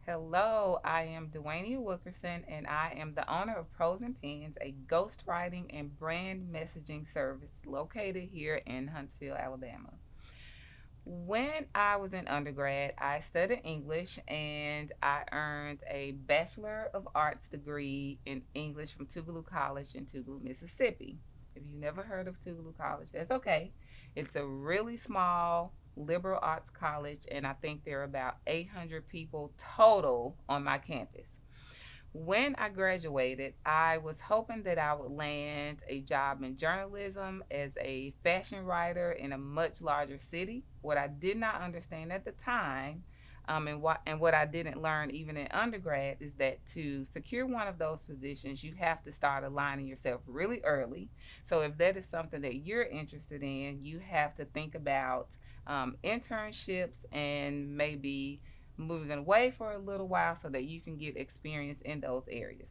Hello, I am Dwaynia Wilkerson, and I am the owner of Prose Pens, a ghostwriting and brand messaging service located here in Huntsville, Alabama. When I was in undergrad, I studied English and I earned a Bachelor of Arts degree in English from Tougaloo College in Tougaloo, Mississippi. If you never heard of Tougaloo College, that's okay. It's a really small liberal arts college, and I think there are about 800 people total on my campus. When I graduated, I was hoping that I would land a job in journalism as a fashion writer in a much larger city. What I did not understand at the time, and what I didn't learn even in undergrad, is that to secure one of those positions, you have to start aligning yourself really early. So if that is something that you're interested in, you have to think about internships and maybe moving away for a little while so that you can get experience in those areas.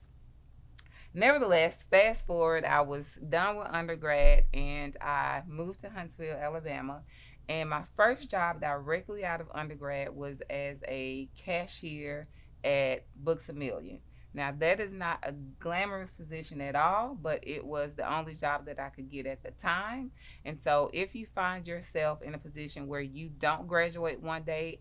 Nevertheless, fast forward, I was done with undergrad and I moved to Huntsville, Alabama. And my first job directly out of undergrad was as a cashier at Books a Million. Now, that is not a glamorous position at all, but it was the only job that I could get at the time. And so, if you find yourself in a position where you don't graduate one day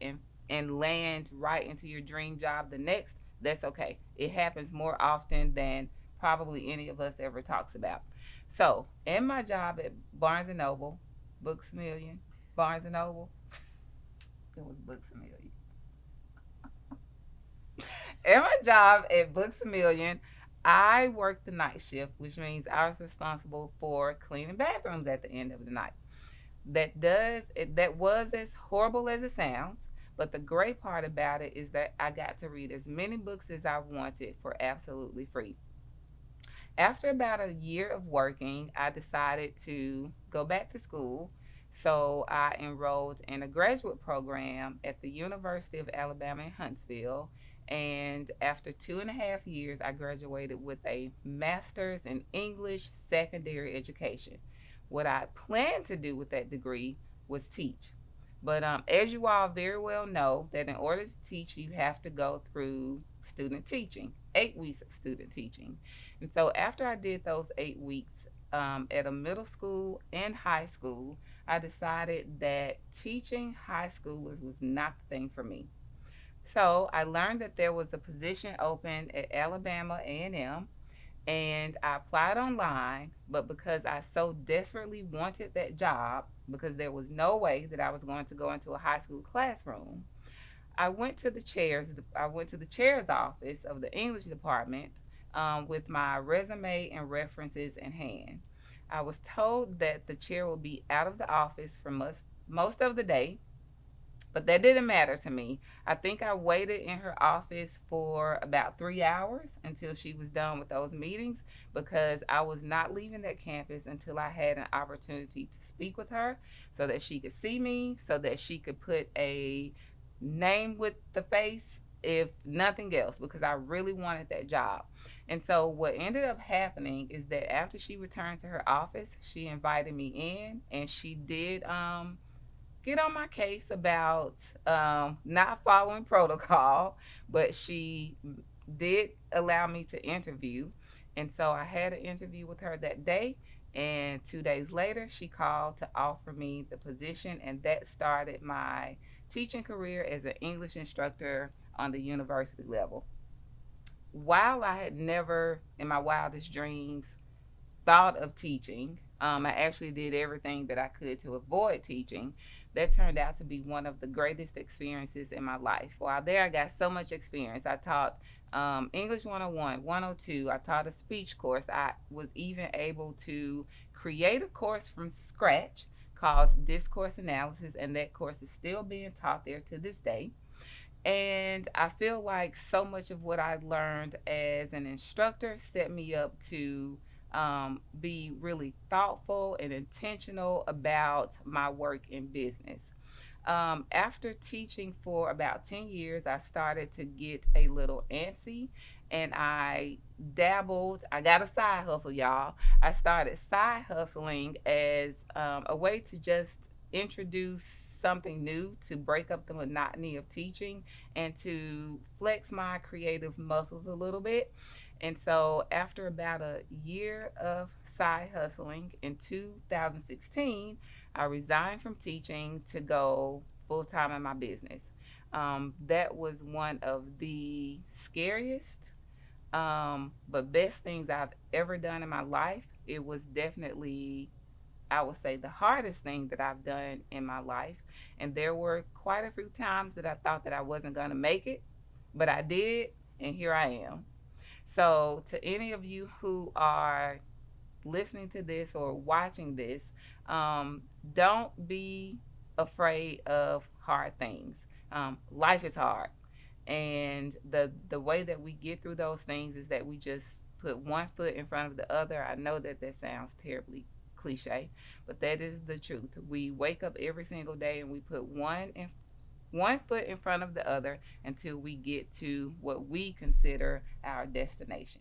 and land right into your dream job the next, that's okay. It happens more often than probably any of us ever talks about. So, in my job at Barnes and Noble, Books a Million, Barnes and Noble, it was Books a Million. In my job at Books a Million, I worked the night shift, which means I was responsible for cleaning bathrooms at the end of the night. That was as horrible as it sounds, but the great part about it is that I got to read as many books as I wanted for absolutely free. After about a year of working, I decided to go back to school. So I enrolled in a graduate program at the University of Alabama in Huntsville. And after 2.5 years, I graduated with a master's in English secondary education. What I planned to do with that degree was teach. But as you all very well know, that in order to teach, you have to go through student teaching, 8 weeks of student teaching. And so after I did those 8 weeks at a middle school and high school, I decided that teaching high schoolers was not the thing for me. So I learned that there was a position open at Alabama A&M, and I applied online, but because I so desperately wanted that job, because there was no way that I was going to go into a high school classroom, I went to the chair's office of the English department with my resume and references in hand. I was told that the chair would be out of the office for most of the day, but that didn't matter to me. I think I waited in her office for about 3 hours until she was done with those meetings because I was not leaving that campus until I had an opportunity to speak with her so that she could see me, so that she could put a name with the face, if nothing else, because I really wanted that job. And so what ended up happening is that after she returned to her office, she invited me in and she did get on my case about not following protocol, but she did allow me to interview. And so I had an interview with her that day. And 2 days later, she called to offer me the position, and that started my teaching career as an English instructor on the university level. While I had never, in my wildest dreams, thought of teaching, I actually did everything that I could to avoid teaching. That turned out to be one of the greatest experiences in my life. While there, I got so much experience. I taught English 101, 102. I taught a speech course. I was even able to create a course from scratch called Discourse Analysis, and that course is still being taught there to this day. And I feel like so much of what I learned as an instructor set me up to be really thoughtful and intentional about my work in business. After teaching for about 10 years, I started to get a little antsy and I dabbled. I got a side hustle, y'all. I started side hustling as a way to just introduce something new to break up the monotony of teaching and to flex my creative muscles a little bit. And so, after about a year of side hustling in 2016, I resigned from teaching to go full time in my business. That was one of the scariest but best things I've ever done in my life. It was definitely, I would say, the hardest thing that I've done in my life. And there were quite a few times that I thought that I wasn't going to make it, but I did, and here I am. So, to any of you who are listening to this or watching this, don't be afraid of hard things. Life is hard, and the way that we get through those things is that we just put one foot in front of the other. I know that that sounds terribly cliche, but that is the truth. We wake up every single day and we put one foot in front of the other until we get to what we consider our destination.